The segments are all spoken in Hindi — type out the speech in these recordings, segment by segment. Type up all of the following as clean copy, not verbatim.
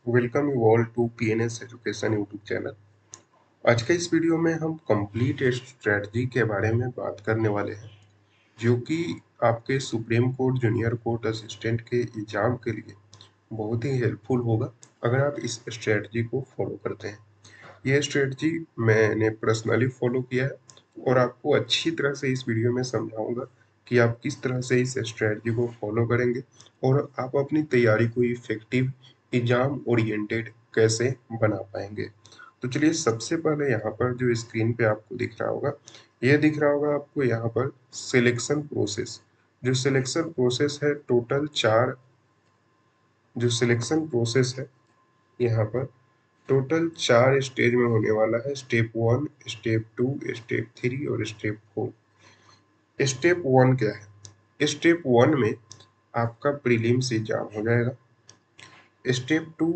Welcome you all to PNS education YouTube channel. आज के इस वीडियो में हम कंप्लीट स्ट्रेटजी के बारे में बात करने वाले हैं, जो कि आपके supreme court, junior court assistant के एग्जाम के लिए बहुत ही हेल्पफुल होगा अगर आप इस स्ट्रेटजी को फॉलो करते हैं। यह स्ट्रेटजी मैंने पर्सनली फॉलो किया है और आपको अच्छी तरह से इस वीडियो में समझाऊंगा कि आप किस तरह से इस स्ट्रेटजी को फॉलो करेंगे और आप अपनी तैयारी को इफेक्टिव, एग्जाम ओरिएंटेड कैसे बना पाएंगे। तो चलिए, सबसे पहले यहाँ पर जो स्क्रीन पे आपको दिख रहा होगा, यह दिख रहा होगा आपको यहाँ पर सिलेक्शन प्रोसेस। जो सिलेक्शन प्रोसेस है, टोटल 4 जो सिलेक्शन प्रोसेस है यहाँ पर टोटल 4 स्टेज में होने वाला है। स्टेप 1, स्टेप 2, स्टेप 3 और स्टेप 4। स्टेप 1 क्या है? स्टेप 1 में आपका प्रीलिम्स एग्जाम हो जाएगा। स्टेप 2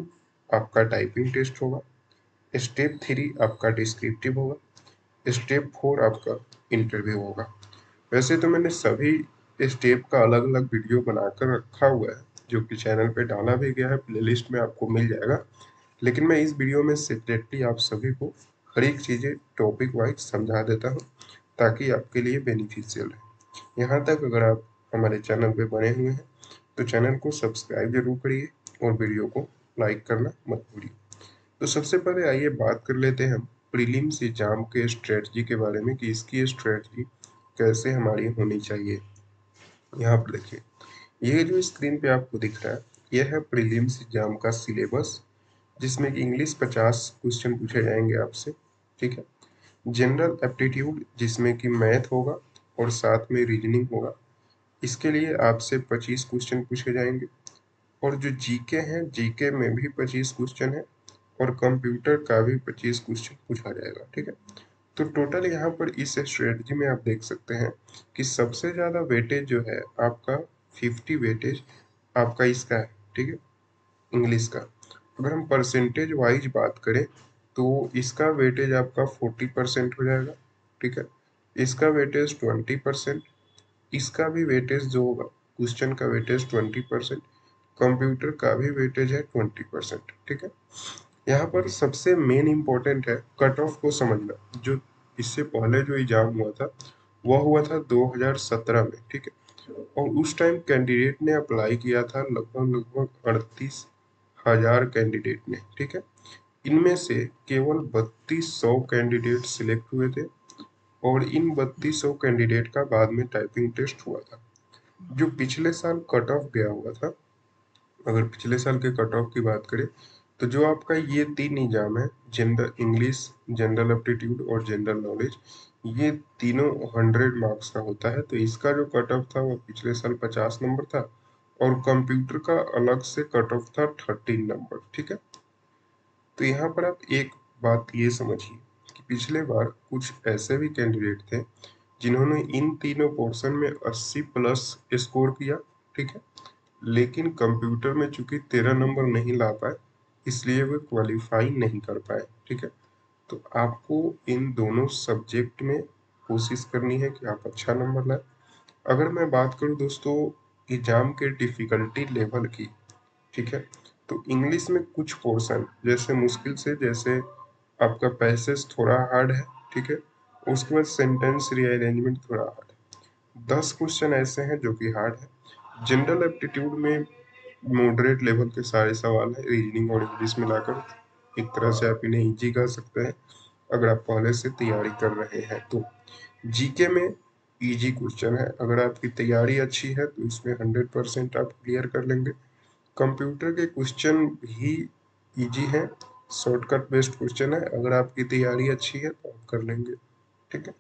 आपका टाइपिंग टेस्ट होगा। स्टेप 3 आपका डिस्क्रिप्टिव होगा। स्टेप 4 आपका इंटरव्यू होगा। वैसे तो मैंने सभी स्टेप का अलग अलग वीडियो बनाकर रखा हुआ है, जो कि चैनल पे डाला भी गया है, प्लेलिस्ट में आपको मिल जाएगा। लेकिन मैं इस वीडियो में सेपरेटली आप सभी को हर एक चीज़ें टॉपिक वाइज समझा देता हूँ, ताकि आपके लिए बेनिफिशियल है। यहाँ तक अगर आप हमारे चैनल पे बने हुए हैं तो चैनल को सब्सक्राइब जरूर करिए और वीडियो को लाइक करना मत भूलिए। तो सबसे पहले आइए बात कर लेते हैं हम प्रीलिम्स एग्जाम के स्ट्रेटजी के बारे में, कि इसकी स्ट्रेटजी कैसे हमारी होनी चाहिए। यहाँ पर देखिए, ये जो स्क्रीन पे आपको दिख रहा है, यह है प्रीलिम्स एग्जाम का सिलेबस, जिसमें कि इंग्लिश 50 क्वेश्चन पूछे जाएंगे आपसे। ठीक है। जनरल एप्टीट्यूड, जिसमें कि मैथ होगा और साथ में रीजनिंग होगा, इसके लिए आपसे 25 क्वेश्चन पूछे जाएंगे। और जो जीके हैं, जीके में भी 25 क्वेश्चन है और कंप्यूटर का भी 25 क्वेश्चन पूछा जाएगा। ठीक है। तो टोटल यहाँ पर इस स्ट्रेटजी में आप देख सकते हैं कि सबसे ज़्यादा वेटेज जो है आपका 50 वेटेज आपका इसका है। ठीक है, इंग्लिश का। अगर हम परसेंटेज वाइज बात करें तो इसका वेटेज आपका 40% हो जाएगा। ठीक है, इसका वेटेज 20%, इसका भी वेटेज जो होगा, क्वेश्चन का वेटेज 20%, कंप्यूटर का भी वेटेज है 20%। ठीक है। यहाँ पर सबसे मेन इम्पोर्टेंट है कट ऑफ को समझना। जो इससे पहले जो एग्जाम हुआ था वह हुआ था 2017 में। ठीक है, और उस टाइम कैंडिडेट ने अप्लाई किया था लगभग लगभग 38,000 कैंडिडेट ने। ठीक है, इनमें से केवल 3200 कैंडिडेट सिलेक्ट हुए थे और इन 3200 कैंडिडेट का बाद में टाइपिंग टेस्ट हुआ था। जो पिछले साल कट ऑफ गया हुआ था, अगर पिछले साल के कट ऑफ की बात करें तो जो आपका ये 3 एग्जाम है, जनरल इंग्लिश, जनरल एप्टीट्यूड और जनरल नॉलेज, ये तीनों 100 मार्क्स का होता है। तो इसका जो कट ऑफ था वो पिछले साल 50 नंबर था और कंप्यूटर का अलग से कट ऑफ था 13 नंबर। ठीक है। तो यहाँ पर आप एक बात ये समझिए कि पिछले बार कुछ ऐसे भी कैंडिडेट थे जिन्होंने इन तीनों पोर्शन में 80 प्लस स्कोर किया। ठीक है, लेकिन कंप्यूटर में चूंकि 13 नंबर नहीं ला पाए, इसलिए वे क्वालिफाई नहीं कर पाए। ठीक है, तो आपको इन दोनों सब्जेक्ट में कोशिश करनी है कि आप अच्छा नंबर लाए। अगर मैं बात करूं दोस्तों एग्जाम के डिफिकल्टी लेवल की, ठीक है, तो इंग्लिश में कुछ पोर्शन जैसे मुश्किल से, जैसे आपका पैसेज थोड़ा हार्ड है। ठीक है, उसके बाद सेंटेंस रीअरेंजमेंट थोड़ा हार्ड है। 10 क्वेश्चन ऐसे हैं जो कि हार्ड है। जनरल एप्टीट्यूड में मॉडरेट लेवल के सारे सवाल हैं, रीजनिंग और इंग्लिश मिलाकर। एक तरह से आप इन्हें इजी कह सकते हैं अगर आप पहले से तैयारी कर रहे हैं तो। जीके में इजी क्वेश्चन है, अगर आपकी तैयारी अच्छी है तो इसमें 100% आप क्लियर कर लेंगे। कंप्यूटर के क्वेश्चन भी इजी है, शॉर्टकट बेस्ड क्वेश्चन है, अगर आपकी तैयारी अच्छी है तो आप कर लेंगे। ठीक है,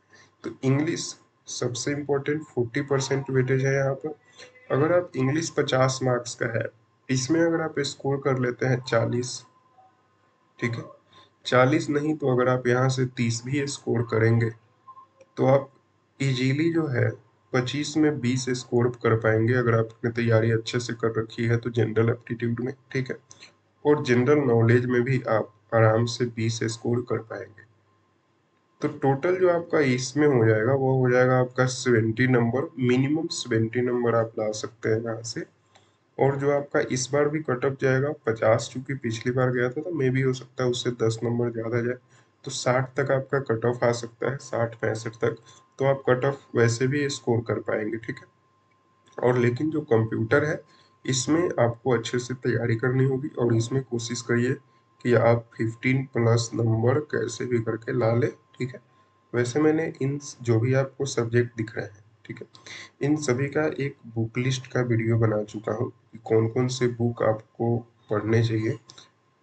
तो इंग्लिश सबसे इम्पोर्टेंट, 40% वेटेज है यहाँ पर। अगर आप इंग्लिश 50 मार्क्स का है, इसमें अगर आप स्कोर कर लेते हैं 40, ठीक है, 40 नहीं तो अगर आप यहाँ से 30 भी स्कोर करेंगे तो आप इजीली जो है 25 में 20 स्कोर कर पाएंगे, अगर आपने तैयारी अच्छे से कर रखी है तो जनरल एप्टीट्यूड में। ठीक है, और जनरल नॉलेज में भी आप आराम से 20 स्कोर कर पाएंगे। तो टोटल जो आपका इसमें हो जाएगा वो हो जाएगा आपका 70 नंबर, मिनिमम 70 नंबर आप ला सकते हैं यहाँ से। और जो आपका इस बार भी कट ऑफ जाएगा 50, चूंकि पिछली बार गया था तो मे भी हो सकता है उससे 10 नंबर ज़्यादा जाए, तो 60 तक आपका कट ऑफ आ सकता है, 60-65 तक। तो आप कट ऑफ वैसे भी स्कोर कर पाएंगे, ठीक है। और लेकिन जो कंप्यूटर है, इसमें आपको अच्छे से तैयारी करनी होगी और इसमें कोशिश करिए कि आप 15 प्लस नंबर कैसे भी करके ला ले, ठीक है। वैसे मैंने इन जो भी आपको सब्जेक्ट दिख रहे हैं, ठीक है, इन सभी का एक बुक लिस्ट का वीडियो बना चुका हूँ कि कौन कौन से बुक आपको पढ़ने चाहिए।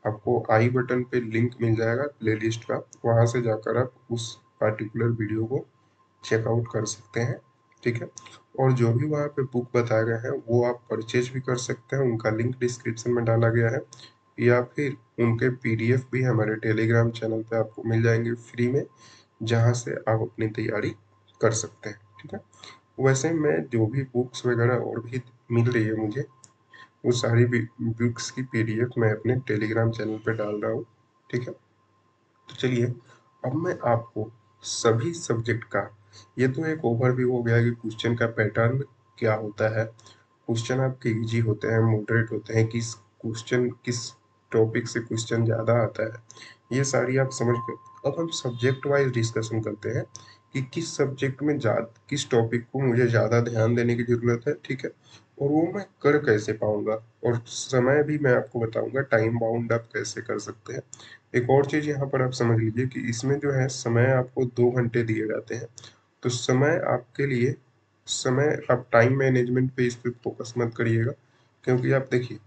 आपको आई बटन पे लिंक मिल जाएगा प्लेलिस्ट का, वहां से जाकर आप उस पार्टिकुलर वीडियो को चेकआउट कर सकते हैं, ठीक है। और जो भी वहाँ पे बुक बताए गए हैं वो आप परचेज भी कर सकते हैं, उनका लिंक डिस्क्रिप्शन में डाला गया है, या फिर उनके पीडीएफ भी हमारे टेलीग्राम चैनल पे आपको मिल जाएंगे फ्री में, जहाँ से आप अपनी तैयारी कर सकते हैं, ठीक है। वैसे मैं जो भी बुक्स वगैरह और भी मिल रही है मुझे, वो सारी बुक्स की पीडीएफ मैं अपने टेलीग्राम चैनल पे डाल रहा हूँ, ठीक है। तो चलिए, अब मैं आपको सभी सब्जेक्ट का, ये तो एक ओवरव्यू हो गया कि क्वेश्चन का पैटर्न क्या होता है, क्वेश्चन आपके इजी होते हैं, मॉडरेट होते हैं, किस क्वेश्चन किस टॉपिक से क्वेश्चन ज़्यादा आता है, ये सारी आप समझ गए। अब हम सब्जेक्ट वाइज डिस्कशन करते हैं कि किस सब्जेक्ट में किस टॉपिक को मुझे ज़्यादा ध्यान देने की ज़रूरत है, ठीक है, और वो मैं कर कैसे पाऊंगा, और समय भी मैं आपको बताऊंगा, टाइम बाउंड आप कैसे कर सकते हैं। एक और चीज़ यहाँ पर आप समझ लीजिए कि इसमें जो है समय आपको 2 घंटे दिए जाते हैं, तो समय आपके लिए, समय आप टाइम मैनेजमेंट पे इस पे फोकस मत करिएगा, क्योंकि आप देखिए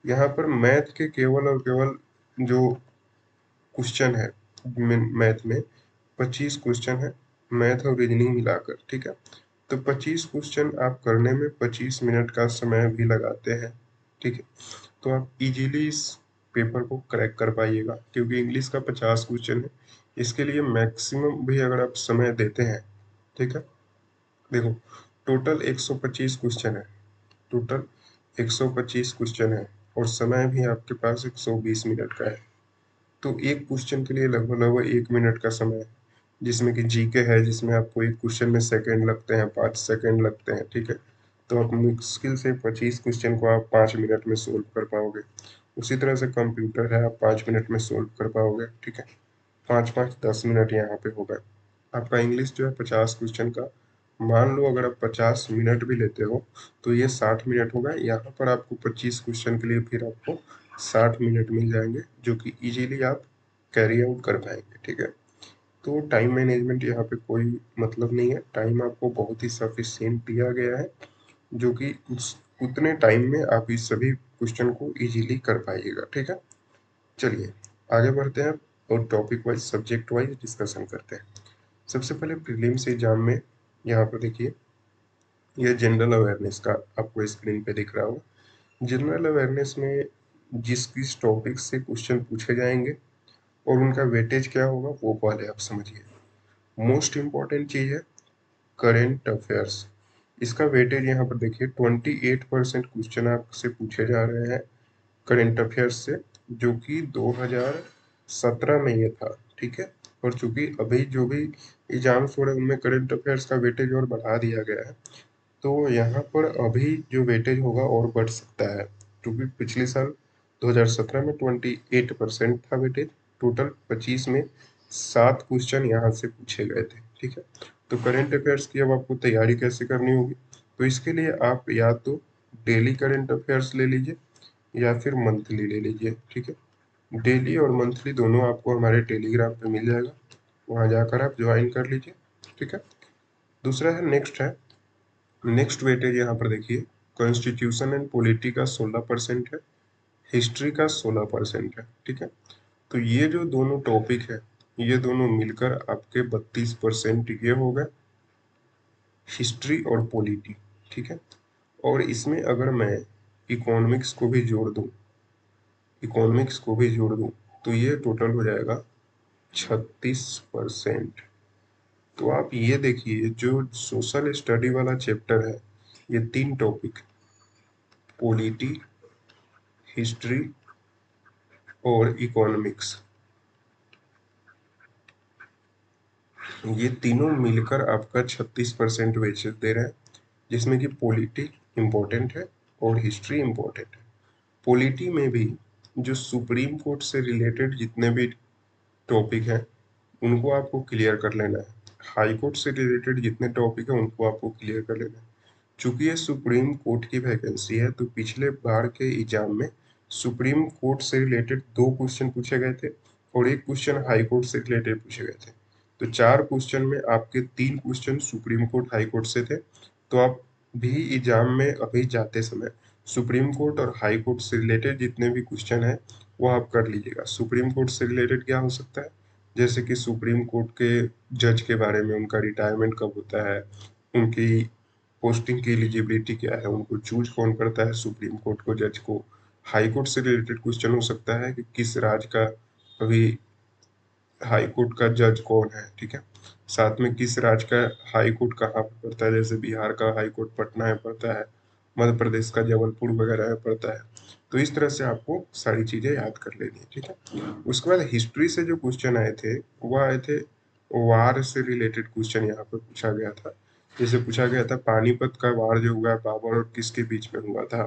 यहाँ पर मैथ के केवल और केवल जो क्वेश्चन है, मैथ में 25 क्वेश्चन है, मैथ और रीजनिंग मिलाकर, ठीक है। तो 25 क्वेश्चन आप करने में 25 मिनट का समय भी लगाते हैं, ठीक है। तो आप इजीली इस पेपर को क्रैक कर पाइएगा, क्योंकि इंग्लिश का 50 क्वेश्चन है, इसके लिए मैक्सिमम भी अगर आप समय देते हैं, ठीक है। देखो, टोटल 125 क्वेश्चन है, टोटल 125 क्वेश्चन है, और समय भी आपके पास 120 मिनट का है। तो एक क्वेश्चन के लिए लगभग लगभग 1 मिनट का समय है, जिसमें कि जीके है, जिसमें आपको एक क्वेश्चन में सेकंड लगते हैं, 5 सेकंड लगते हैं, ठीक है। तो आप मुश्किल से 25 क्वेश्चन को आप 5 मिनट में सोल्व कर पाओगे। उसी तरह से कंप्यूटर है, आप 5 मिनट में सोल्व कर पाओगे, ठीक है। 5-5 10 मिनट यहाँ पे होगा। आपका इंग्लिश जो है 50 क्वेश्चन का, मान लो अगर आप 50 मिनट भी लेते हो तो ये 60 मिनट होगा। यहाँ पर आपको 25 क्वेश्चन के लिए फिर आपको 60 मिनट मिल जाएंगे, जो कि इजीली आप कैरी आउट कर पाएंगे, ठीक है। तो टाइम मैनेजमेंट यहाँ पे कोई मतलब नहीं है, टाइम आपको बहुत ही सफिशिएंट दिया गया है, जो कि उतने टाइम में आप इस सभी क्वेश्चन को इजीली कर पाइएगा, ठीक है। चलिए आगे बढ़ते हैं और topic wise subject wise discussion करते हैं। सबसे पहले प्रीलिम्स एग्जाम में, यहाँ पर देखिए, यह जनरल अवेयरनेस का आपको स्क्रीन पे दिख रहा होगा। जनरल अवेयरनेस में जिस किस टॉपिक से क्वेश्चन पूछे जाएंगे और उनका वेटेज क्या होगा वो पहले आप समझिए। मोस्ट इम्पॉर्टेंट चीज़ है करेंट अफेयर्स। इसका वेटेज यहाँ पर देखिए, 28% क्वेश्चन आपसे पूछे जा रहे हैं करेंट अफेयर्स से, जो कि 2017 में ये था, ठीक है। और चूंकि अभी जो भी एग्जाम्स हो रहे हैं उनमें करंट अफेयर्स का वेटेज और बढ़ा दिया गया है, तो यहाँ पर अभी जो वेटेज होगा और बढ़ सकता है, क्योंकि पिछले साल 2017 में 28% था वेटेज, टोटल 25 में 7 क्वेश्चन यहाँ से पूछे गए थे, ठीक है। तो करंट अफेयर्स की अब आपको तैयारी कैसे करनी होगी, तो इसके लिए आप या तो डेली करंट अफेयर्स ले लीजिए या फिर मंथली ले लीजिए, ठीक है। डेली और मंथली दोनों आपको हमारे टेलीग्राम पे मिल जाएगा, वहाँ जाकर आप ज्वाइन कर लीजिए, ठीक है। दूसरा है नेक्स्ट वेटेज यहाँ पर देखिए, कॉन्स्टिट्यूशन एंड पॉलिटी का 16% है, हिस्ट्री का 16% है, ठीक है। तो ये जो दोनों टॉपिक है, ये दोनों मिलकर आपके 32% ये हो गए, हिस्ट्री और पॉलिटी, ठीक है। और इसमें अगर मैं इकोनॉमिक्स को भी जोड़ दूं, तो ये टोटल हो जाएगा 36%। तो आप ये देखिए, जो सोशल स्टडी वाला चैप्टर है, ये 3 टॉपिक, पॉलिटी, हिस्ट्री और इकोनॉमिक्स, ये तीनों मिलकर आपका 36% वेटेज दे रहे हैं, जिसमें कि पॉलिटी इम्पोर्टेंट है, और हिस्ट्री इम्पोर्टेंट है। पॉलिटी में भी जो सुप्रीम कोर्ट से रिलेटेड जितने भी टॉपिक हैं उनको आपको क्लियर कर लेना है। हाई कोर्ट से रिलेटेड जितने टॉपिक हैं उनको आपको क्लियर कर लेना है। चूंकि ये सुप्रीम कोर्ट की वैकेंसी है तो पिछले बार के एग्जाम में सुप्रीम कोर्ट से रिलेटेड 2 क्वेश्चन पूछे गए थे और 1 क्वेश्चन हाई कोर्ट से रिलेटेड पूछे गए थे। तो 4 क्वेश्चन में आपके 3 question supreme court high court से थे। तो आप भी एग्जाम में अभी जाते समय सुप्रीम कोर्ट और हाई कोर्ट से रिलेटेड जितने भी क्वेश्चन हैं वो आप कर लीजिएगा। सुप्रीम कोर्ट से रिलेटेड क्या हो सकता है, जैसे कि सुप्रीम कोर्ट के जज के बारे में, उनका रिटायरमेंट कब होता है, उनकी पोस्टिंग की एलिजिबिलिटी क्या है, उनको चूज कौन करता है सुप्रीम कोर्ट को, जज को। हाई कोर्ट से रिलेटेड क्वेश्चन हो सकता है कि किस राज्य का अभी हाई कोर्ट का जज कौन है, ठीक है। साथ में किस राज्य का हाई कोर्ट कहाँ पर पड़ता है, जैसे बिहार का हाई कोर्ट पटना में पड़ता है, मध्य प्रदेश का जबलपुर वगैरह में पड़ता है। तो इस तरह से आपको सारी चीजें याद कर लेनी है, ठीक है। उसके बाद हिस्ट्री से जो क्वेश्चन आए थे वो आए थे वार से रिलेटेड क्वेश्चन यहाँ पर पूछा गया था। जैसे पूछा गया था पानीपत का वार जो हुआ बाबर और किसके बीच में हुआ था,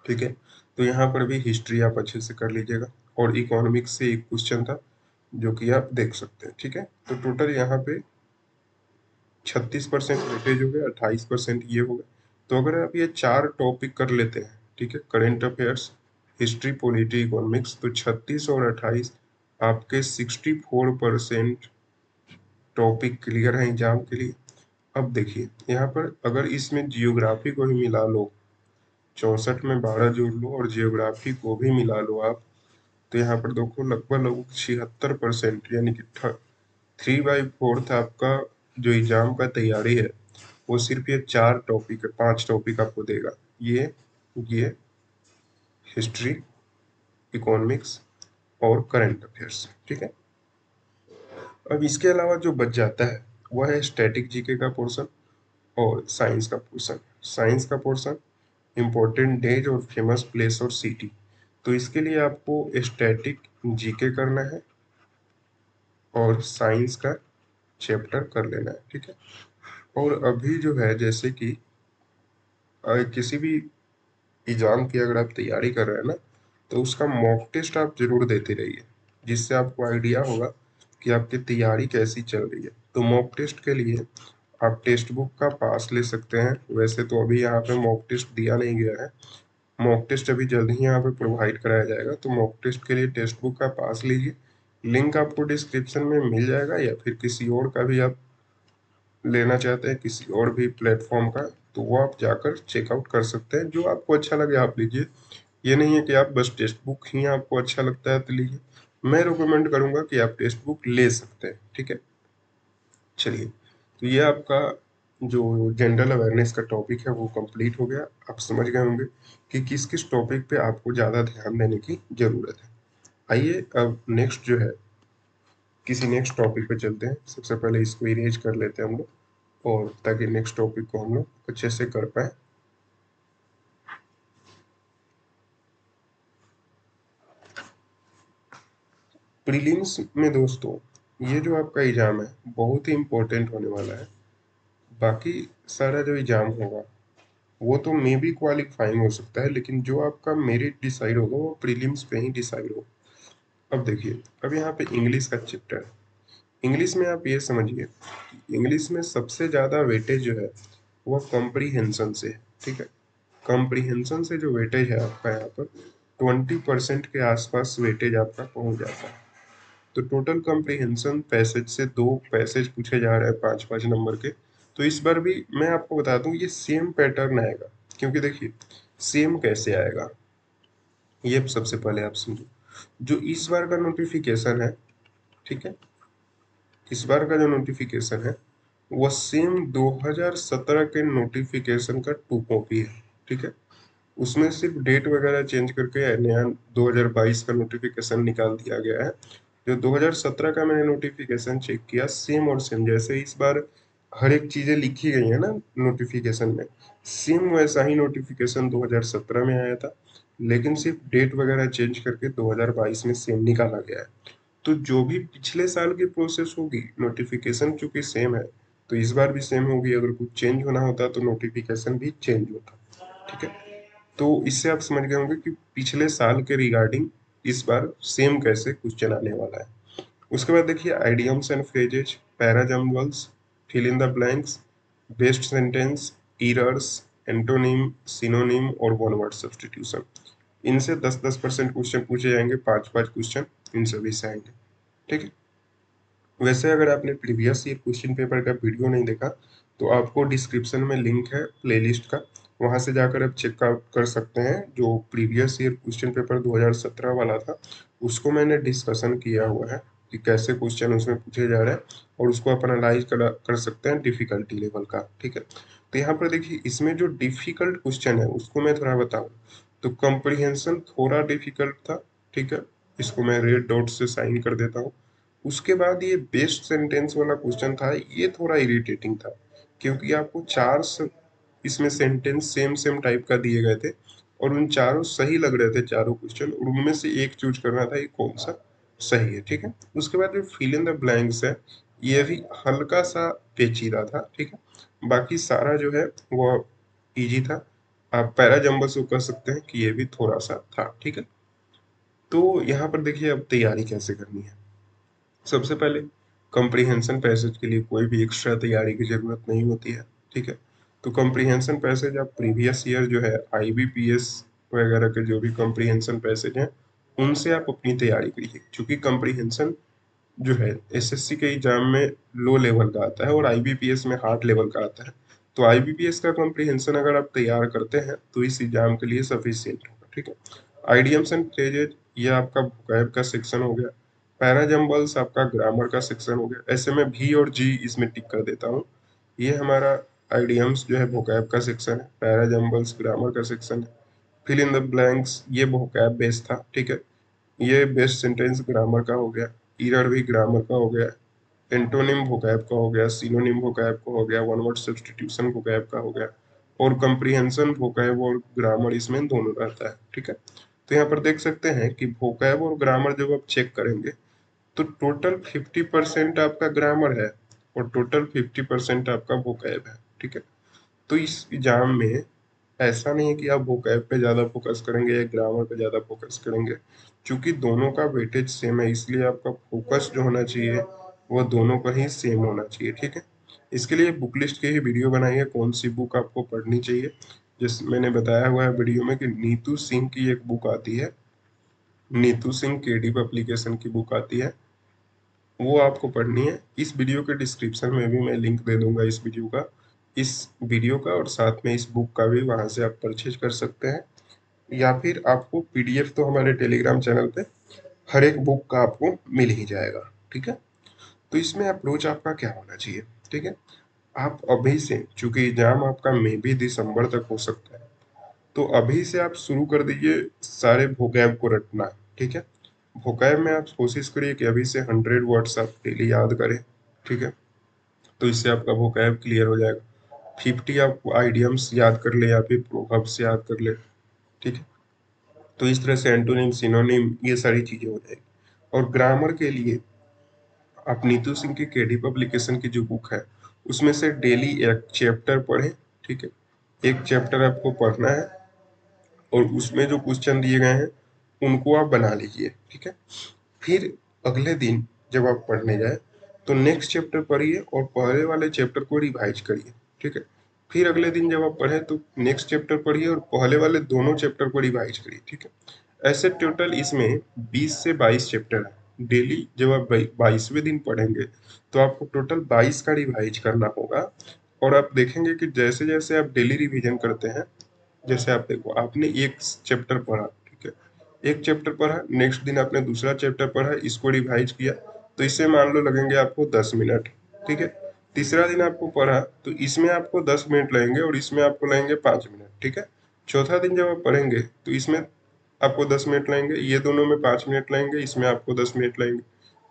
ठीक है। तो यहाँ पर भी हिस्ट्री आप अच्छे से कर लीजिएगा। और इकोनॉमिक्स से एक क्वेश्चन था जो कि आप देख सकते हैं, ठीक है। तो टोटल यहाँ पे 36% वेटेज हो गया, 28% ये हो गया। तो अगर आप ये 4 टॉपिक कर लेते हैं, ठीक है, current affairs, history, polity, economics, तो 36 और 28 आपके 64% टॉपिक क्लियर है एग्जाम के लिए। अब देखिए यहाँ पर अगर इसमें जियोग्राफी को भी मिला लो, 64 में 12 जोड़ लो और जियोग्राफी को भी मिला लो आप, तो यहाँ पर देखो लगभग लगभग 76%, यानी कि 3/4 आपका जो एग्जाम का तैयारी है वो सिर्फ ये 4 टॉपिक, 5 टॉपिक आपको देगा। ये हिस्ट्री, इकोनॉमिक्स और करंट अफेयर्स, ठीक है। अब इसके अलावा जो बच जाता है वह है स्टैटिक जीके का पोर्शन और साइंस का पोर्शन। साइंस का पोर्शन इम्पोर्टेंट डेज और फेमस प्लेस और सिटी। तो इसके लिए आपको स्टैटिक जीके करना है और साइंस का चैप्टर कर लेना है, ठीक है। और अभी जो है जैसे कि किसी भी एग्जाम की अगर आप तैयारी कर रहे हैं ना, तो उसका मॉक टेस्ट आप जरूर देते रहिए, जिससे आपको आइडिया होगा कि आपकी तैयारी कैसी चल रही है। तो मॉक टेस्ट के लिए आप टेक्स्ट बुक का पास ले सकते हैं। वैसे तो अभी यहाँ पे मॉक टेस्ट दिया नहीं गया है, मॉक टेस्ट अभी जल्द ही यहाँ पे प्रोवाइड कराया जाएगा। तो मॉक टेस्ट के लिए टेक्स्ट बुक का पास लीजिए, लिंक आपको डिस्क्रिप्शन में मिल जाएगा, या फिर किसी और का भी आप लेना चाहते हैं किसी और भी प्लेटफॉर्म का, तो वो आप जाकर चेकआउट कर सकते हैं। जो आपको अच्छा लगे आप लीजिए, ये नहीं है कि आप बस टेक्स्ट बुक ही आपको अच्छा लगता है तो लीजिए। मैं रिकमेंड करूंगा कि आप टेक्स्ट बुक ले सकते हैं, ठीक है। चलिए, तो ये आपका जो जनरल अवेयरनेस का टॉपिक है वो कंप्लीट हो गया। आप समझ गए होंगे कि किस किस टॉपिक पे आपको ज़्यादा ध्यान देने की ज़रूरत है। आइए अब नेक्स्ट जो है किसी नेक्स्ट टॉपिक पे चलते हैं। सबसे पहले इसको इरेज कर लेते हैं हम लोग, और ताकि नेक्स्ट टॉपिक को हम लोग अच्छे से कर पाए। प्रीलिम्स में दोस्तों ये जो आपका एग्जाम है बहुत ही इम्पोर्टेंट होने वाला है। बाकी सारा जो एग्जाम होगा वो तो मे बी क्वालिफाइंग हो सकता है, लेकिन जो आपका मेरिट डिसाइड होगा वो प्रीलिम्स पे ही डिसाइड होगा। अब देखिए, अब यहाँ पे इंग्लिश का चैप्टर है। इंग्लिश में आप ये समझिए, इंग्लिश में सबसे ज़्यादा वेटेज जो है वह कॉम्प्रीहेंशन से है, ठीक है। कॉम्प्रीहेंशन से जो वेटेज है आपका यहाँ पर 20% के आसपास वेटेज आपका पहुंच जाता है। तो टोटल कॉम्प्रीहेंशन पैसेज से 2 पैसेज पूछे जा रहे हैं 5-5 नंबर के। तो इस बार भी मैं आपको बता दूं ये सेम पैटर्न आएगा। क्योंकि देखिए सेम कैसे आएगा ये सबसे पहले आप समझो। जो इस बार का नोटिफिकेशन है, ठीक है, इस बार का जो नोटिफिकेशन है वह सेम 2017 के नोटिफिकेशन का 2 कॉपी है, ठीक है। उसमें सिर्फ डेट वगैरह चेंज करके नया 2022 का नोटिफिकेशन निकाल दिया गया है। जो 2017 का मैंने नोटिफिकेशन चेक किया सेम और सेम, जैसे इस बार हर एक चीजें लिखी गई है ना नोटिफिकेशन में, सेम वैसा ही नोटिफिकेशन 2017 में आया था, लेकिन सिर्फ डेट वगैरह चेंज करके 2022 में सेम निकाला गया है। तो जो भी पिछले साल की प्रोसेस होगी नोटिफिकेशन चूंकि सेम है तो इस बार भी सेम होगी। अगर कुछ चेंज होना होता तो नोटिफिकेशन भी चेंज होता, ठीक है। तो इससे आप समझ गए होंगे कि पिछले साल के रिगार्डिंग इस बार सेम कैसे क्वेश्चन आने वाला है। उसके बाद देखिए idioms and phrases, parajumbles, fill in the blanks, best sentence, errors, antonym, synonym और वन वर्ड सब्स्टिट्यूशन। इनसे 10-10% क्वेश्चन पूछे जाएंगे, 5-5 क्वेश्चन इन सभी से आएंगे। ठीक है। वैसे अगर आपने प्रीवियस ईयर क्वेश्चन पेपर का वीडियो नहीं देखा तो आपको डिस्क्रिप्शन में लिंक है प्लेलिस्ट का, वहां से जाकर आप चेकआउट कर सकते हैं। जो प्रीवियस ईयर क्वेश्चन पेपर 2017 वाला था उसको मैंने डिस्कशन किया हुआ है कि कैसे क्वेश्चन उसमें पूछे जा रहे हैं, और उसको आप एनालाइज कर सकते हैं डिफिकल्टी लेवल का। ठीक है। तो यहाँ पर देखिए इसमें जो डिफिकल्ट क्वेश्चन है उसको मैं थोड़ा बताऊं तो कॉम्प्रिहेंशन थोड़ा डिफिकल्ट था। ठीक है। इसको मैं रेड डॉट से साइन कर देता हूँ। उसके बाद ये बेस्ट सेंटेंस वाला क्वेश्चन था, ये थोड़ा इरिटेटिंग था क्योंकि आपको इसमें सेंटेंस सेम सेम टाइप का दिए गए थे और उन चारों सही लग रहे थे चारों क्वेश्चन, और उनमें से एक चूज करना था ये कौन सा सही है। ठीक है। उसके बाद जो फिल इन द ब्लैंक्स है ये भी हल्का सा पेचीदा था। ठीक है। बाकी सारा जो है वो इजी था। आप पैराजम्बस को कह सकते हैं कि ये भी थोड़ा सा था। ठीक है। तो यहाँ पर देखिए अब तैयारी कैसे करनी है। सबसे पहले कॉम्प्रिहेंशन पैसेज के लिए कोई भी एक्स्ट्रा तैयारी की जरूरत नहीं होती है। ठीक है। तो कॉम्प्रिहेंशन पैसेज आप प्रीवियस ईयर जो है आईबीपीएस वगैरह के जो भी कॉम्प्रिहेंशन पैसेज हैं उनसे आप अपनी तैयारी करिए, क्योंकि कॉम्प्रिहेंशन जो है एसएससी के एग्जाम में लो लेवल का आता है और आईबीपीएस में हार्ड लेवल का आता है। तो आईबीपीएस का कॉम्प्रिहेंशन अगर आप तैयार करते हैं तो इस एग्जाम के लिए सफिशियंट होगा। ठीक है। आइडियम्स एंड फ्रेजेज ये आपका वोकैब का सेक्शन हो गया। पैराजम्बल्स आपका ग्रामर का सेक्शन हो गया। ऐसे में भी और जी इसमें टिक कर देता हूँ। ये हमारा आइडियम्स जो है वोकैब का सेक्शन है, पैराजम्बल्स ग्रामर का सेक्शन है, फिल इन द ब्लैंक्स ये वोकैब बेस्ड था। ठीक है। ये बेस्ट सेंटेंस ग्रामर का हो गया, इरर भी ग्रामर का हो गया, एंटोनिम वोकैब का हो गया, सिनोनिम वोकैब का हो गया, वन वर्ड सब्स्टिट्यूशन वोकैब का हो गया, और कंप्रीहेंशन वोकैब और ग्रामर इसमें दोनों रहता है। ठीक है। तो यहाँ पर देख सकते हैं कि वोकैब और ग्रामर जब आप चेक करेंगे तो टोटल 50% आपका ग्रामर है और टोटल 50% आपका वोकैब है। ठीक है। तो इस एग्जाम में ऐसा नहीं है कि आप वोकैब पे ज़्यादा फोकस करेंगे या ग्रामर पे ज़्यादा फोकस करेंगे, क्योंकि दोनों का वेटेज सेम है, इसलिए आपका फोकस जो होना चाहिए वो दोनों का ही सेम होना चाहिए। ठीक है। इसके लिए बुक लिस्ट के ही वीडियो बनाई है, कौन सी बुक आपको पढ़नी चाहिए। जिस मैंने बताया हुआ है वीडियो में कि नीतू सिंह की एक बुक आती है, नीतू सिंह केडी पब्लिकेशन की बुक आती है, वो आपको पढ़नी है। इस वीडियो के डिस्क्रिप्शन में भी मैं लिंक दे दूंगा इस वीडियो का, और साथ में इस बुक का भी, वहां से आप परचेज कर सकते हैं। या फिर आपको पीडीएफ तो हमारे टेलीग्राम चैनल पे हर एक बुक का आपको मिल ही जाएगा। ठीक है। तो इसमें अप्रोच आपका क्या होना चाहिए। ठीक है। आप अभी से, चूंकि एग्जाम आपका मे भी दिसंबर तक हो सकता है, तो अभी से आप शुरू कर दीजिए सारे वोकैब को रटना। ठीक है। वोकैब में आप कोशिश करिए कि अभी से 100 वर्ड्स आप डेली याद करें। ठीक है। तो इससे आपका वोकैब क्लियर हो जाएगा। 50 आप आइडियम्स याद कर ले या फिर प्रोवर्ब्स याद कर ले। ठीक है। तो इस तरह से एंटोनिम सिनोनिम ये सारी चीजें हो जाएगी। और ग्रामर के लिए आप नीतू सिंह की केडी पब्लिकेशन की जो बुक है उसमें से डेली एक चैप्टर पढ़ें। ठीक है। एक चैप्टर आपको पढ़ना है और उसमें जो क्वेश्चन दिए गए हैं उनको आप बना लीजिए। ठीक है। फिर अगले दिन जब आप पढ़ने जाए तो नेक्स्ट चैप्टर पढ़िए और पहले वाले चैप्टर को रिवाइज करिए। ठीक है। फिर अगले दिन जब आप पढ़े तो नेक्स्ट चैप्टर पढ़िए और पहले वाले दोनों चैप्टर को रिवाइज करिए। ठीक है। ऐसे टोटल इसमें 20 से 22 चैप्टर है। डेली जब आप 22वें दिन पढ़ेंगे तो आपको टोटल 22 का रिवाइज करना होगा। और आप देखेंगे कि जैसे जैसे आप डेली रिवीजन करते हैं, जैसे आप देखो आपने एक चैप्टर पढ़ा, ठीक है, एक चैप्टर पढ़ा, नेक्स्ट दिन आपने दूसरा चैप्टर पढ़ा, इसको रिवाइज किया, तो इससे मान लो लगेंगे आपको 10 मिनट। ठीक है। तीसरा दिन आपको पढ़ा तो इसमें आपको 10 मिनट लगेंगे और इसमें आपको लगेंगे 5 मिनट। ठीक है। चौथा दिन जब आप पढ़ेंगे तो इसमें आपको 10 मिनट लगेंगे, ये दोनों में 5 मिनट लगेंगे, इसमें आपको 10 मिनट लगेंगे।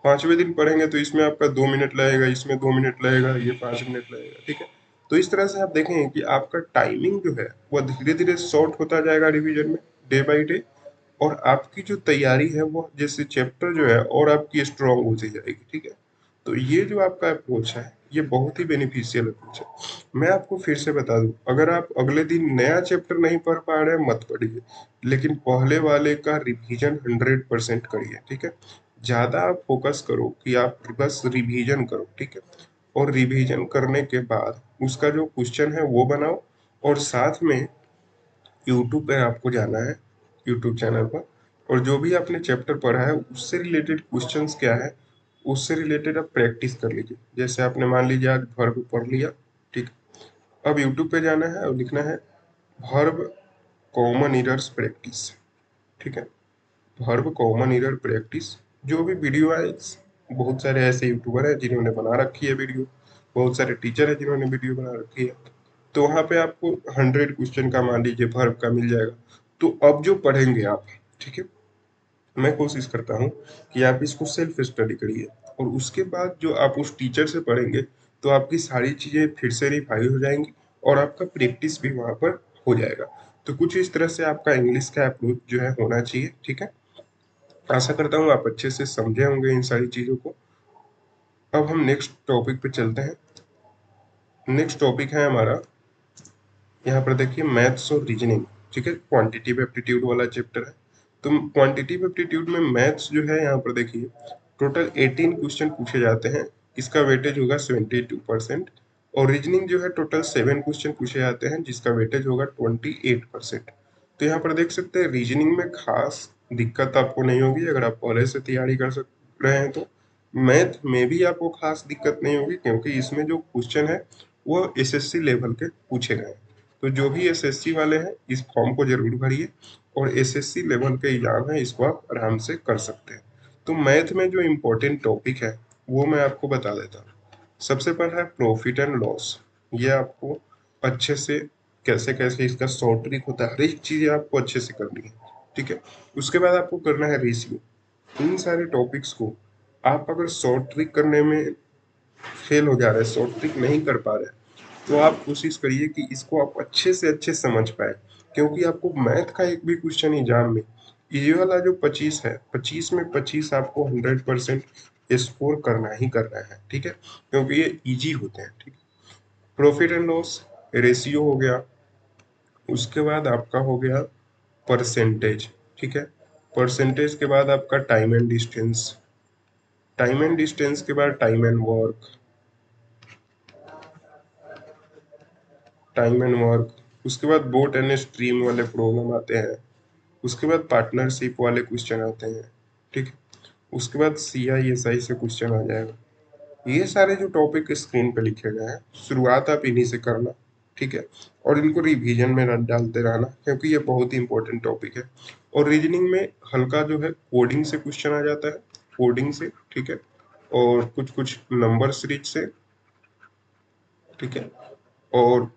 पांचवें दिन पढ़ेंगे तो इसमें आपका 2 मिनट लगेगा, इसमें 2 मिनट लगेगा, ये 5 मिनट लगेगा। ठीक है। तो इस तरह से आप देखेंगे कि आपका टाइमिंग जो है वह धीरे धीरे शॉर्ट होता जाएगा रिवीजन में, डे बाई डे। और आपकी जो तैयारी है वो जैसे चैप्टर जो है और आपकी स्ट्रांग होती जाएगी। ठीक है। तो ये जो आपका अप्रोच है ये बहुत ही बेनिफिशियल अप्रोच है। मैं आपको फिर से बता दूं, अगर आप अगले दिन नया चैप्टर नहीं पढ़ पा रहे हैं मत पढ़िए, लेकिन पहले वाले का रिवीजन 100% करिए, ठीक है। ज्यादा आप फोकस करो कि आप बस रिवीजन करो, ठीक है। और रिवीजन करने के बाद उसका जो क्वेश्चन है वो बनाओ, और साथ में यूट्यूब पे आपको जाना है, यूट्यूब चैनल पर, और जो भी आपने चैप्टर पढ़ा है उससे रिलेटेड क्वेश्चंस क्या है, उससे रिलेटेड आप प्रैक्टिस कर लीजिए। जैसे आपने मान लीजिए आज वर्ब पढ़ लिया, ठीक। अब यूट्यूब पे जाना है और लिखना है वर्ब कॉमन एरर्स प्रैक्टिस, ठीक है। वर्ब कॉमन एरर प्रैक्टिस, जो भी वीडियो है, बहुत सारे ऐसे यूट्यूबर हैं जिन्होंने बना रखी है वीडियो, बहुत सारे टीचर है जिन्होंने वीडियो बना रखी है। तो वहां पे आपको 100 क्वेश्चन का मान लीजिए वर्ब का मिल जाएगा। तो अब जो पढ़ेंगे आप, ठीक है, मैं कोशिश करता हूँ कि आप इसको सेल्फ स्टडी करिए, और उसके बाद जो आप उस टीचर से पढ़ेंगे तो आपकी सारी चीजें फिर से रिवाइज हो जाएंगी, और आपका प्रैक्टिस भी वहां पर हो जाएगा। तो कुछ इस तरह से आपका इंग्लिश का अप्रोच जो है होना चाहिए, ठीक है। आशा करता हूँ आप अच्छे से समझे होंगे इन सारी चीजों को। अब हम नेक्स्ट टॉपिक पे चलते हैं। नेक्स्ट टॉपिक है हमारा, यहाँ पर देखिए, मैथ्स और रीजनिंग, ठीक है, क्वांटिटिव एप्टीट्यूड वाला चैप्टर है। तो क्वांटिटिव एप्टीट्यूड में मैथ्स जो है, यहाँ पर देखिए टोटल 18 क्वेश्चन पूछे जाते हैं, इसका वेटेज होगा 72%। और रीजनिंग जो है टोटल 7 क्वेश्चन पूछे जाते हैं, जिसका वेटेज होगा 28%। तो यहाँ पर देख सकते हैं रीजनिंग में खास दिक्कत आपको नहीं होगी अगर आप पहले से तैयारी कर सक रहे हैं तो। मैथ में भी आपको खास दिक्कत नहीं होगी, क्योंकि इसमें जो क्वेश्चन है वो एसएससी लेवल के पूछे गए हैं। तो जो भी एसएससी वाले हैं इस फॉर्म को जरूर भरिए, और एसएससी लेवल के एग्जाम है इसको आप आराम से कर सकते हैं। तो मैथ में जो इम्पोर्टेंट टॉपिक है वो मैं आपको बता देता हूँ। सबसे पहला है प्रॉफिट एंड लॉस। ये आपको अच्छे से, कैसे कैसे इसका शॉर्ट ट्रिक होता है, हर एक चीज आपको अच्छे से करनी है, ठीक है। उसके बाद आपको करना है रेशियो। इन सारे टॉपिक्स को आप अगर शॉर्ट ट्रिक करने में फेल हो जा रहे हैं, शॉर्ट ट्रिक नहीं कर पा रहे, तो आप कोशिश करिए कि इसको आप अच्छे से अच्छे समझ पाए। क्योंकि आपको मैथ का एक भी क्वेश्चन एग्जाम में, ये वाला जो 25 है, 25 में 25 आपको 100% स्कोर करना ही करना है, ठीक है, क्योंकि ये इजी होते हैं, ठीक है। प्रॉफिट एंड लॉस, रेशियो हो गया, उसके बाद आपका हो गया परसेंटेज, ठीक है। परसेंटेज के बाद आपका time and distance, time and distance के बाद time and work, time and work, उसके बाद बोट एंड स्ट्रीम वाले प्रॉब्लम आते हैं, उसके बाद पार्टनरशिप वाले क्वेश्चन आते हैं, ठीक है। उसके बाद CISI से क्वेश्चन आ जाएगा। ये सारे जो टॉपिक स्क्रीन पे लिखे गए हैं, शुरुआत आप इन्हीं से करना, ठीक है। और इनको रिवीजन में डालते रहना, क्योंकि ये बहुत ही इंपॉर्टेंट टॉपिक है। और रीजनिंग में हल्का जो है कोडिंग से क्वेश्चन आ जाता है, कोडिंग से, ठीक है। और कुछ कुछ नंबर सीरीज से, ठीक है। और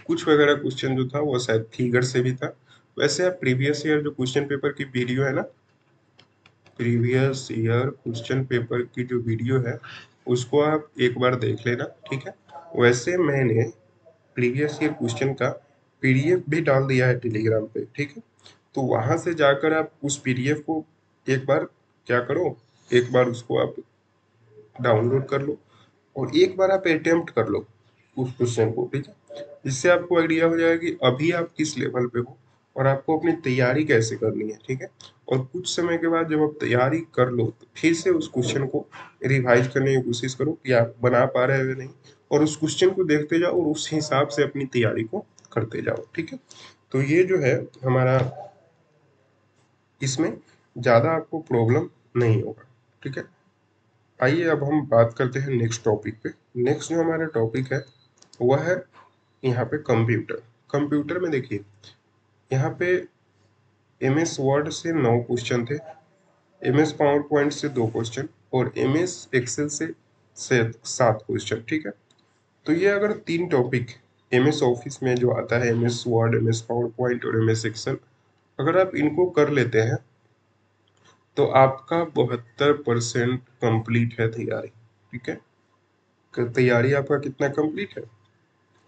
कुछ वगैरह क्वेश्चन जो था वो शायद फिगर से भी था। वैसे आप प्रीवियस ईयर जो क्वेश्चन पेपर की वीडियो है ना, प्रीवियस ईयर क्वेश्चन पेपर की जो वीडियो है उसको आप एक बार देख लेना, ठीक है। वैसे मैंने प्रीवियस ईयर क्वेश्चन का PDF भी डाल दिया है टेलीग्राम पे, ठीक है। तो वहां से जाकर आप उस PDF को एक बार क्या करो, एक बार उसको आप डाउनलोड कर लो, और एक बार आप अटेम्प्ट कर लो उस क्वेश्चन को, ठीक है। इससे आपको आइडिया हो जाएगा कि अभी आप किस लेवल पे हो, और आपको अपनी तैयारी कैसे करनी है, ठीक है। और कुछ समय के बाद जब आप तैयारी कर लो तो फिर से उस क्वेश्चन को रिवाइज करने की कोशिश करो कि आप बना पा रहे हो या नहीं, और उस क्वेश्चन को देखते जाओ और उस हिसाब से अपनी तैयारी को करते जाओ, ठीक है। तो ये जो है हमारा, इसमें ज़्यादा आपको प्रॉब्लम नहीं होगा, ठीक है। आइए अब हम बात करते हैं नेक्स्ट टॉपिक पे। नेक्स्ट जो हमारा टॉपिक है वह है यहाँ पे कंप्यूटर। कंप्यूटर में देखिए, यहाँ पे MS वर्ड से 9 क्वेश्चन थे, MS पावर पॉइंट से 2 क्वेश्चन, और MS एक्सेल से 7 क्वेश्चन, ठीक है। तो ये अगर 3 टॉपिक MS ऑफिस में जो आता है, MS word, MS power point और MS एक्सेल, अगर आप इनको कर लेते हैं तो आपका 72% कंप्लीट है तैयारी, ठीक है। तैयारी आपका कितना कंप्लीट है?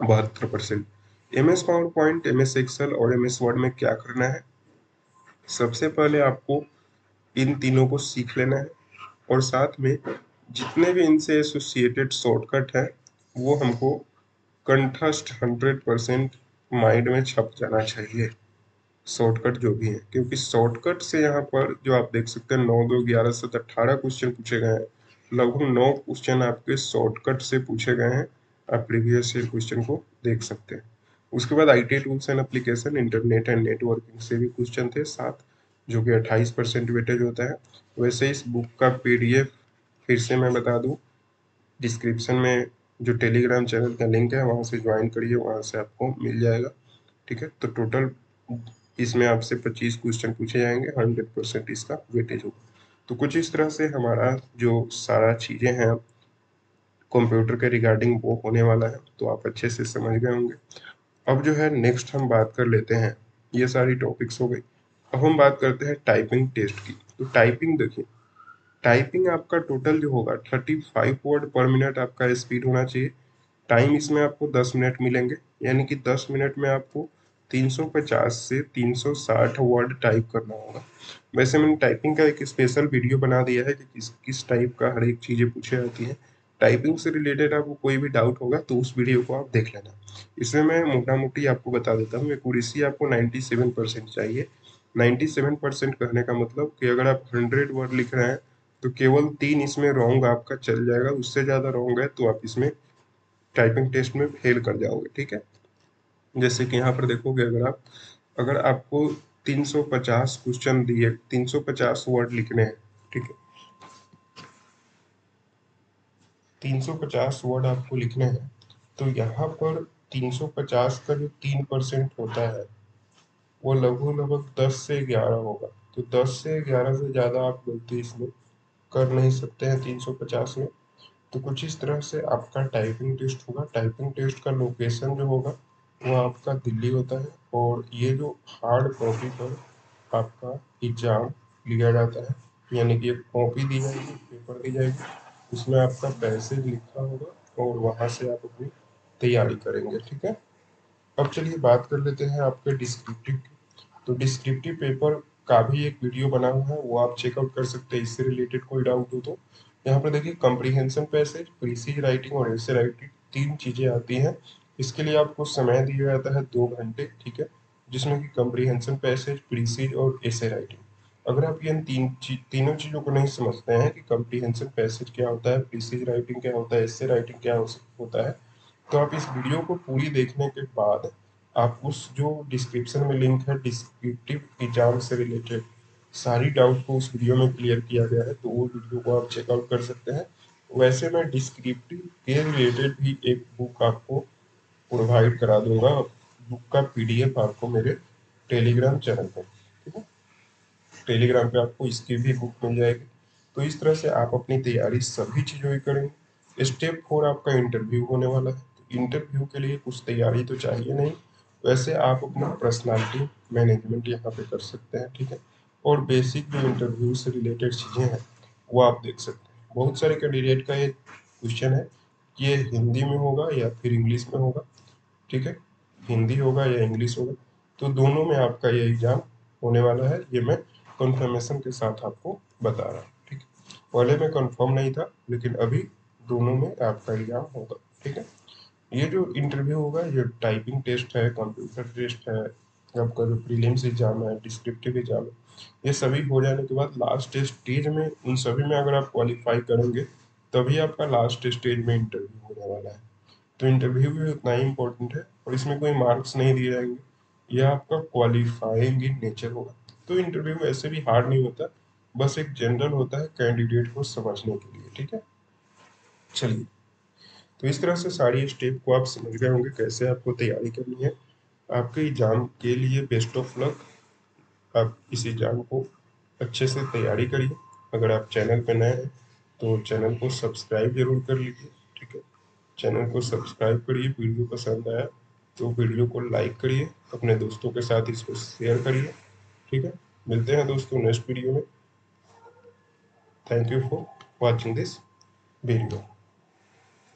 72%। MS PowerPoint, MS Excel और MS वर्ड में क्या करना है? सबसे पहले आपको इन तीनों को सीख लेना है, और साथ में जितने भी इनसे एसोसिएटेड शॉर्टकट है वो हमको कंठस्थ 100% माइंड में छप जाना चाहिए, शॉर्टकट जो भी है। क्योंकि शॉर्टकट से यहाँ पर जो आप देख सकते हैं 9 2 11 7 18 क्वेश्चन पूछे गए हैं। लगभग 9 क्वेश्चन आपके शॉर्टकट से पूछे गए हैं। आप प्रीवियस ईयर क्वेश्चन को देख सकते हैं। उसके बाद IT tools and application, internet and networking से भी क्वेश्चन थे 7, जो कि 28% वेटेज होता है। वैसे इस बुक का पीडीएफ फिर से मैं बता दूं, डिस्क्रिप्शन में जो टेलीग्राम चैनल का लिंक है वहाँ से ज्वाइन करिए, वहाँ से आपको मिल जाएगा। ठीक है, तो टोटल इसमें आपसे 25 क्वेश्चन पूछे जाएंगे, 100% इसका वेटेज होगा। तो कुछ इस तरह से हमारा जो सारा चीज़ें हैं कंप्यूटर के रिगार्डिंग वो होने वाला है, तो आप अच्छे से समझ गए होंगे। अब जो है नेक्स्ट हम बात कर लेते हैं, ये सारी टॉपिक्स हो गई। अब हम बात करते हैं टाइपिंग टेस्ट की। तो टाइपिंग देखिए, टाइपिंग आपका टोटल जो होगा 35 वर्ड पर मिनट आपका स्पीड होना चाहिए। टाइम इसमें आपको 10 मिनट मिलेंगे, यानी कि 10 मिनट में आपको 350 से 360 वर्ड टाइप करना होगा। वैसे मैंने टाइपिंग का एक स्पेशल वीडियो बना दिया है कि किस किस टाइप का हर एक चीज़ें पूछी जाती हैं। टाइपिंग से रिलेटेड आपको कोई भी डाउट होगा तो उस वीडियो को आप देख लेना। इसमें मैं मोटा मोटी आपको बता देता हूँ, एक्यूरेसी आपको 97% चाहिए। 97% कहने का मतलब कि अगर आप 100 वर्ड लिख रहे हैं तो केवल 3 इसमें रॉन्ग आपका चल जाएगा, उससे ज़्यादा रॉन्ग है तो आप इसमें टाइपिंग टेस्ट में फेल कर जाओगे। ठीक है, जैसे कि यहाँ पर देखोगे, अगर आपको 350 क्वेश्चन दिए, 350 वर्ड लिखने हैं। ठीक है, 350 वर्ड आपको लिखने हैं, तो यहाँ पर 350 का जो 3% होता है वो लगभग लगभग 10 से 11 होगा। तो 10 से 11 से ज़्यादा आप गलती इसमें कर नहीं सकते हैं 350 में। तो कुछ इस तरह से आपका टाइपिंग टेस्ट होगा। टाइपिंग टेस्ट का लोकेशन जो होगा वो आपका दिल्ली होता है, और ये जो हार्ड कॉपी पर आपका एग्जाम लिया जाता है, यानी कि एक कॉपी दी जाएगी, पेपर दी जाएगी, उसमें आपका पैसेज लिखा होगा और वहाँ से आप अपनी तैयारी करेंगे। ठीक है, अब चलिए बात कर लेते हैं आपके डिस्क्रिप्टिव की। तो डिस्क्रिप्टिव पेपर का भी एक वीडियो बना हुआ है, वो आप चेकआउट कर सकते हैं, इससे रिलेटेड कोई डाउट हो तो। यहाँ पर देखिए, कंप्रीहेंशन पैसेज, प्रीसीज राइटिंग और एसे राइटिंग 3 चीजें आती हैं। इसके लिए आपको समय दिया जाता है 2 घंटे। ठीक है, जिसमें कि कंप्रीहेंशन पैसेज, प्रीसीज और एसे राइटिंग। अगर आप ये तीनों चीजों को नहीं समझते हैं कि कंप्रीहेंशन पैसेज क्या होता है, प्रीसीज राइटिंग क्या होता है, एसे राइटिंग क्या होता है, तो आप इस वीडियो को पूरी देखने के बाद आप उस जो डिस्क्रिप्शन में लिंक है डिस्क्रिप्टिव एग्जाम से रिलेटेड सारी डाउट को उस वीडियो में क्लियर किया गया है, तो वो वीडियो को आप चेकआउट कर सकते हैं। वैसे मैं डिस्क्रिप्टिव के रिलेटेड भी एक बुक आपको प्रोवाइड करा दूंगा, बुक का पीडीएफ आपको मेरे टेलीग्राम चैनल पर। ठीक है, टेलीग्राम पे आपको इसकी भी बुक मिल जाएगी। तो इस तरह से आप अपनी तैयारी सभी चीज़ों की करेंगे। स्टेप 4 आपका इंटरव्यू होने वाला है। तो इंटरव्यू के लिए कुछ तैयारी तो चाहिए नहीं, वैसे आप अपना पर्सनालिटी मैनेजमेंट यहाँ पे कर सकते हैं। ठीक है, और बेसिक जो इंटरव्यू से रिलेटेड चीज़ें हैं वो आप देख सकते हैं। बहुत सारे कैंडिडेट का ये क्वेश्चन है कि ये हिंदी में होगा या फिर इंग्लिश में होगा। ठीक है, हिंदी होगा या इंग्लिश होगा, तो दोनों में आपका ये एग्जाम होने वाला है। ये मैं कंफर्मेशन के साथ आपको बता रहा हूँ। ठीक है, पहले में कंफर्म नहीं था, लेकिन अभी दोनों में आपका एग्जाम होगा। ठीक है, ये जो इंटरव्यू होगा, ये टाइपिंग टेस्ट है, कंप्यूटर टेस्ट है, आपका जो प्रीलिम्स एग्जाम है, डिस्क्रिप्टिव एग्जाम है, ये सभी हो जाने के बाद लास्ट स्टेज में उन सभी में अगर आप क्वालिफाई करेंगे तभी आपका लास्ट स्टेज में इंटरव्यू होने वाला है। तो इंटरव्यू भी उतना ही इम्पोर्टेंट है, और इसमें कोई मार्क्स नहीं दिए जाएंगे, यह आपका क्वालिफाइंग इन नेचर होगा। तो इंटरव्यू वैसे भी हार्ड नहीं होता, बस एक जनरल होता है कैंडिडेट को समझने के लिए। ठीक है, चलिए, तो इस तरह से सारी स्टेप को आप समझ गए होंगे कैसे आपको तैयारी करनी है। आपके एग्जाम के लिए बेस्ट ऑफ लक। आप इस एग्जाम को अच्छे से तैयारी करिए। अगर आप चैनल पर नए हैं तो चैनल को सब्सक्राइब जरूर कर लीजिए। ठीक है, चैनल को सब्सक्राइब करिए। वीडियो पसंद आया तो वीडियो को लाइक करिए, अपने दोस्तों के साथ इसको शेयर करिए। ठीक है, मिलते हैं दोस्तों नेक्स्ट वीडियो में। Thank you for watching this video.